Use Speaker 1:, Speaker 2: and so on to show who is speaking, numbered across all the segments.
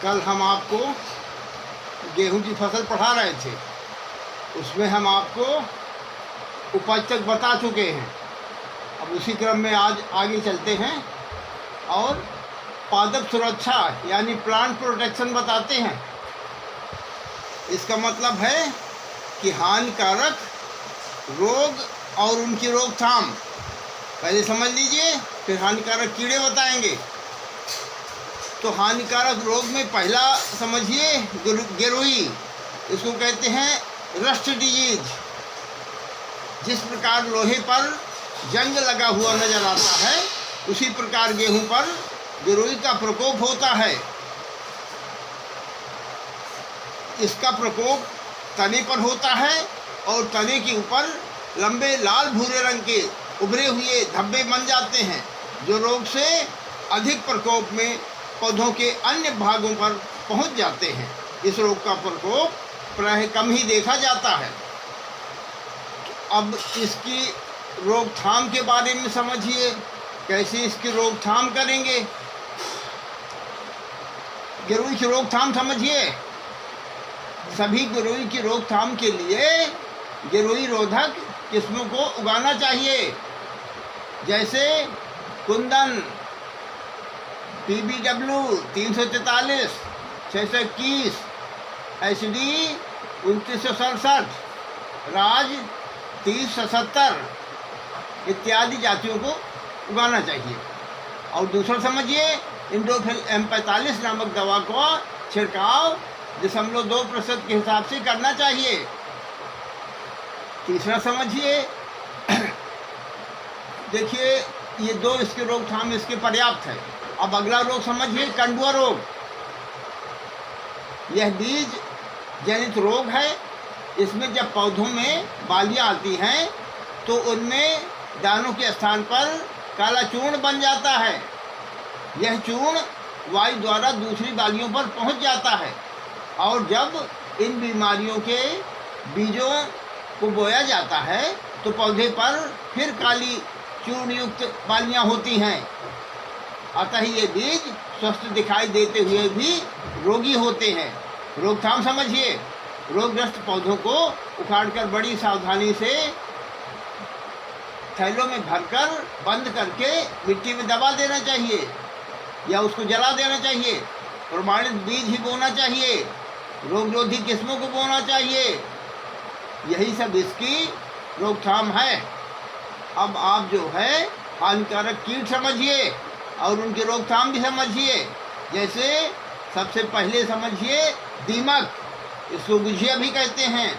Speaker 1: कल हम आपको गेहूं की फसल पढ़ा रहे थे, उसमें हम आपको उपज तक बता चुके हैं। अब उसी क्रम में आज आगे चलते हैं और पादप सुरक्षा यानी प्लांट प्रोटेक्शन बताते हैं। इसका मतलब है कि हानिकारक रोग और उनकी रोकथाम पहले समझ लीजिए, फिर हानिकारक कीड़े बताएंगे। तो हानिकारक रोग में पहला समझिए गिरोई, इसको कहते हैं रस्ट डिजीज। जिस प्रकार लोहे पर जंग लगा हुआ नजर आता है, उसी प्रकार गेहूं पर गिरोई का प्रकोप होता है। इसका प्रकोप तने पर होता है और तने के ऊपर लंबे लाल भूरे रंग के उभरे हुए धब्बे बन जाते हैं, जो रोग से अधिक प्रकोप में पौधों के अन्य भागों पर पहुंच जाते हैं। इस रोग का प्रकोप प्रायः कम ही देखा जाता है। अब इसकी रोकथाम के बारे में समझिए, कैसे इसकी रोकथाम करेंगे। गिरोई की रोकथाम समझिए। सभी गिरोई की रोकथाम के लिए गिरोई रोधक किस्मों को उगाना चाहिए, जैसे कुंदन PBW 343, 621, HD 2967, राज 3070 इत्यादि जातियों को उगाना चाहिए। और दूसरा समझिए, इंडोफिल M45 नामक दवा को छिड़काव 0.2% के हिसाब से करना चाहिए। तीसरा समझिए, देखिए ये दो इसके रोकथाम इसके पर्याप्त है। अब अगला रोग समझिए, कंडुआ रोग। यह बीज जनित रोग है। इसमें जब पौधों में बालियां आती हैं तो उनमें दानों के स्थान पर काला चूर्ण बन जाता है। यह चूर्ण वायु द्वारा दूसरी बालियों पर पहुंच जाता है और जब इन बीमारियों के बीजों को बोया जाता है तो पौधे पर फिर काली चूर्ण युक्त बालियां होती हैं। अतः ये बीज स्वस्थ दिखाई देते हुए भी रोगी होते हैं। रोकथाम समझिए, रोगग्रस्त पौधों को उखाड़कर बड़ी सावधानी से थैलों में भरकर बंद करके मिट्टी में दबा देना चाहिए या उसको जला देना चाहिए। प्रमाणित बीज ही बोना चाहिए, रोगरोधी किस्मों को बोना चाहिए। यही सब इसकी रोकथाम है। अब आप जो है हानिकारक कीट समझिए और उनकी रोकथाम भी समझिए। जैसे सबसे पहले समझिए दीमक, इसको गुझिया भी कहते हैं।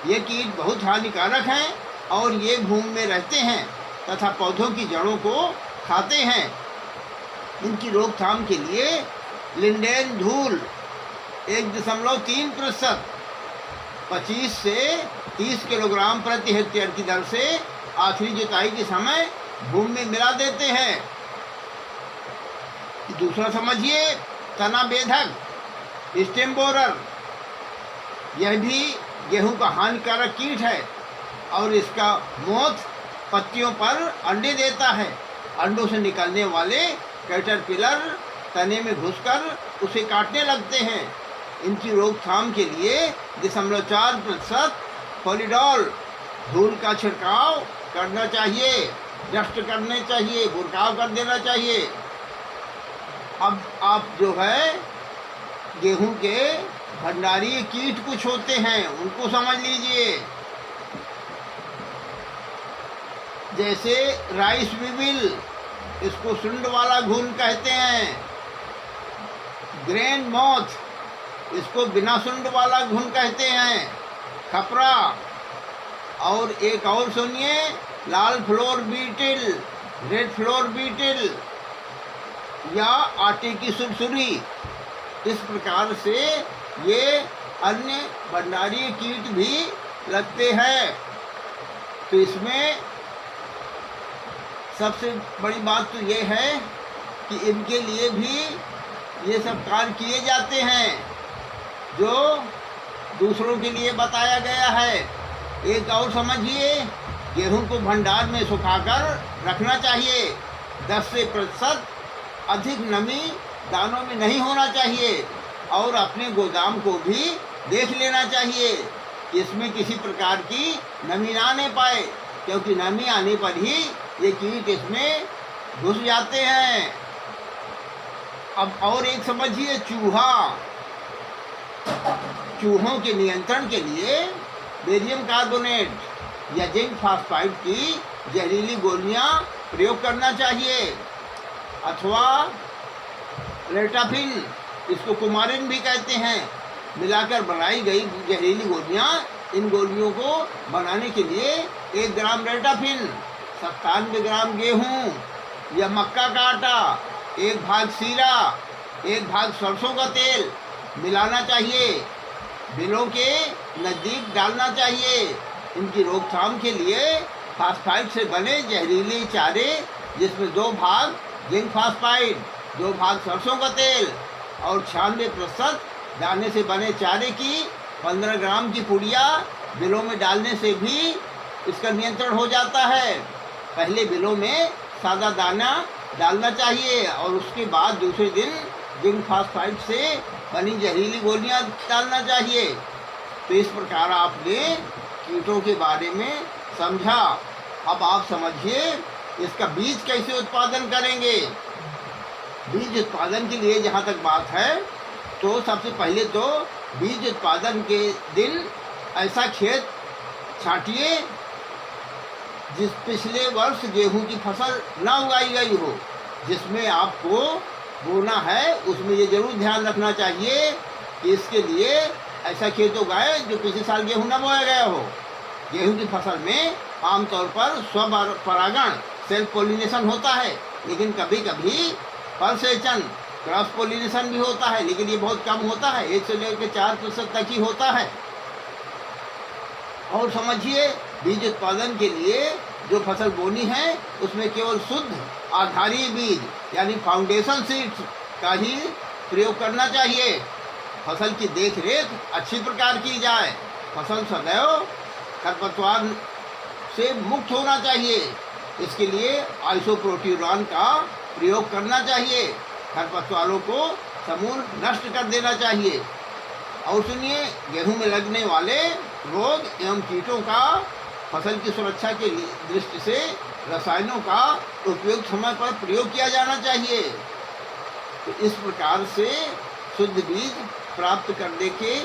Speaker 1: ये कीट बहुत हानिकारक हैं और ये भूमि में रहते हैं तथा पौधों की जड़ों को खाते हैं। इनकी रोकथाम के लिए लिंडेन धूल 1.3% 25 से 30 किलोग्राम प्रति हेक्टेयर की दर से आखिरी जुताई के समय भूमि में मिला देते हैं। दूसरा समझिए तना बेधक, स्टेम बोरर। यह भी गेहूं का हानिकारक कीट है और इसका मोथ पत्तियों पर अंडे देता है। अंडों से निकलने वाले कैटरपिलर तने में घुसकर उसे काटने लगते हैं। इनकी रोकथाम के लिए 0.4% पॉलीडॉल धूल का छिड़काव करना चाहिए, डस्ट करने चाहिए, बुरकाव कर देना चाहिए। अब आप जो है गेहूं के भंडारीय कीट कुछ होते हैं, उनको समझ लीजिए। जैसे राइस विविल, इसको सुंड वाला घुन कहते हैं। ग्रेन मॉथ, इसको बिना सुंड वाला घुन कहते हैं। खपरा, और एक और सुनिए, लाल फ्लोर बीटिल, रेड फ्लोर बीटिल या आटे की सुरसुरी। इस प्रकार से ये अन्य भंडारीय कीट भी लगते हैं। तो इसमें सबसे बड़ी बात तो ये है कि इनके लिए भी ये सब कार्य किए जाते हैं जो दूसरों के लिए बताया गया है। एक और समझिए, गेहूं को भंडार में सुखाकर रखना चाहिए। 10% अधिक नमी दानों में नहीं होना चाहिए। और अपने गोदाम को भी देख लेना चाहिए कि इसमें किसी प्रकार की नमी ना आने पाए, क्योंकि नमी आने पर ही ये कीट इसमें घुस जाते हैं। अब और एक समझिए, चूहों के नियंत्रण के लिए बेरियम कार्बोनेट या जिंक फास्फाइड की जहरीली गोलियां प्रयोग करना चाहिए, अथवा रेटाफिन, इसको कुमारिन भी कहते हैं, मिलाकर बनाई गई जहरीली गोलियां। इन गोलियों को बनाने के लिए 1 ग्राम रेटाफिन, 97 ग्राम गेहूं या मक्का का आटा, 1 भाग सीरा, 1 भाग सरसों का तेल मिलाना चाहिए, बिलों के नज़दीक डालना चाहिए। इनकी रोकथाम के लिए फास्फाइड से बने जहरीले चारे, जिसमें 2 भाग जिंक फास्फाइड, 2 भाग सरसों का तेल और 96% दाने से बने चारे की 15 ग्राम की पुड़िया बिलों में डालने से भी इसका नियंत्रण हो जाता है। पहले बिलों में सादा दाना डालना चाहिए और उसके बाद दूसरे दिन जिंक फास्फाइड से बनी जहरीली गोलियां डालना चाहिए। तो इस प्रकार आपने कीटों के बारे में समझा। अब आप समझिए इसका बीज कैसे उत्पादन करेंगे। बीज उत्पादन के लिए जहाँ तक बात है, तो सबसे पहले तो बीज उत्पादन के दिन ऐसा खेत छांटिए जिस पिछले वर्ष गेहूं की फसल ना उगाई गई हो। जिसमें आपको बोना है उसमें ये जरूर ध्यान रखना चाहिए कि इसके लिए ऐसा खेत उगाए जो पिछले साल गेहूं ना बोया गया हो। गेहूं की फसल में आमतौर पर स्वपरागण सेल्फ पोलिनेशन होता है, लेकिन कभी कभी परसेचन क्रॉस पोलिनेशन भी होता है, लेकिन ये बहुत कम होता है, 1 से लेकर 4% तक ही होता है। और समझिए बीज उत्पादन के लिए जो फसल बोनी है उसमें केवल शुद्ध आधारीय बीज यानी फाउंडेशन सीड्स का ही प्रयोग करना चाहिए। फसल की देखरेख अच्छी प्रकार की जाए। फसल सदैव खरपतवार से मुक्त होना चाहिए। इसके लिए आइसोप्रोट्यूरॉन का प्रयोग करना चाहिए। खरपतवारों को समूल नष्ट कर देना चाहिए। और सुनिए, गेहूं में लगने वाले रोग एवं कीटों का फसल की सुरक्षा के दृष्टि से रसायनों का उपयुक्त समय पर प्रयोग किया जाना चाहिए। तो इस प्रकार से शुद्ध बीज प्राप्त करने के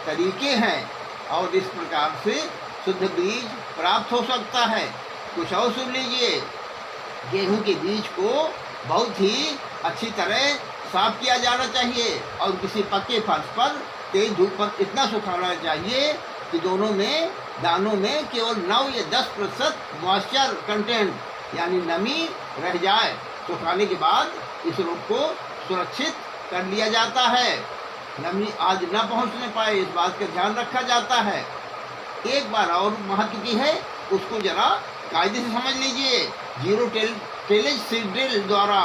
Speaker 1: तरीके हैं और इस प्रकार से शुद्ध बीज प्राप्त हो सकता है। कुछ और सुन लीजिए। गेहूं के बीज को बहुत ही अच्छी तरह साफ किया जाना चाहिए और किसी पक्के फर्श पर तेज धूप पर इतना सुखाना चाहिए कि दोनों में दानों में केवल 9 या 10% मॉइस्चर कंटेंट यानी नमी रह जाए। सुखाने के बाद इस रोग को सुरक्षित कर लिया जाता है, नमी आज न पहुंचने पाए, इस बात का ध्यान रखा जाता है। एक बार और महत्व की है, उसको जरा कायदे से समझ लीजिए। जीरो टिलेज सीड ड्रिल द्वारा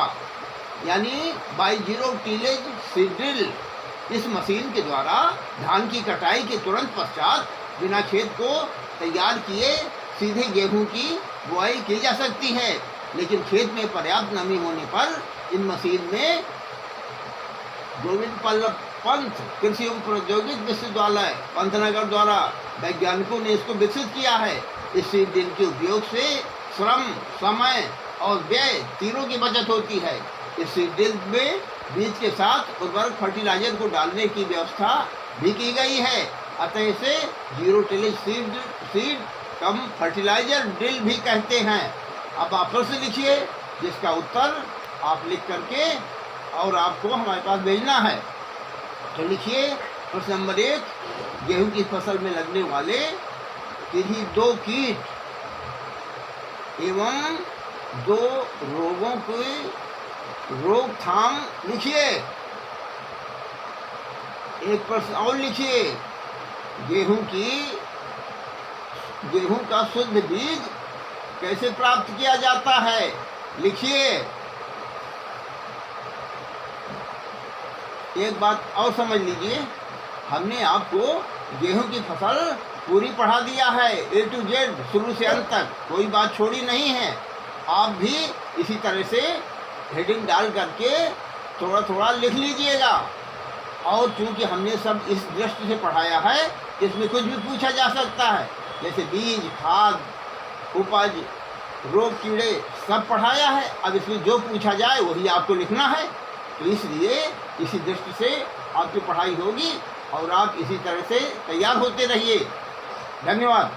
Speaker 1: यानी by zero tillage seed drill, इस मशीन के द्वारा धान की कटाई के तुरंत पश्चात बिना खेत को तैयार किए सीधे गेहूं की बुआई की जा सकती है। लेकिन खेत में पर्याप्त नमी होने पर इन मशीन में गोविंद पल्लभ पंत कृषि एवं प्रौद्योगिकी विश्वविद्यालय पंतनगर द्वारा वैज्ञानिकों ने इसको विकसित किया है। इस सीड ड्रिल के उपयोग से श्रम, समय और व्यय तीनों की बचत होती है। इस सीड ड्रिल में बीज के साथ उर्वरक फर्टिलाइजर को डालने की व्यवस्था भी की गई है। अतः इसे zero tillage seed cum fertiliser drill भी कहते हैं। अब आप प्रश्न लिखिए जिसका उत्तर आप लिख करके और आपको हमारे पास भेजना है। तो लिखिए प्रश्न नंबर 1, गेहूं की फसल में लगने वाले किन्हीं 2 कीट एवं 2 रोगों की रोकथाम लिखिए। एक प्रश्न और लिखिए, गेहूं का शुद्ध बीज कैसे प्राप्त किया जाता है, लिखिए। एक बात और समझ लीजिए, हमने आपको गेहूं की फसल पूरी पढ़ा दिया है, A to Z, शुरू से अंत तक, कोई बात छोड़ी नहीं है। आप भी इसी तरह से हेडिंग डाल करके थोड़ा थोड़ा लिख लीजिएगा। और चूंकि हमने सब इस दृष्टि से पढ़ाया है कि इसमें कुछ भी पूछा जा सकता है, जैसे बीज, खाद, उपज, रोग, कीड़े सब पढ़ाया है। अब इसमें जो पूछा जाए वही आपको लिखना है। तो इसलिए इसी दृष्टि से आपकी पढ़ाई होगी और आप इसी तरह से तैयार होते रहिए। धन्यवाद।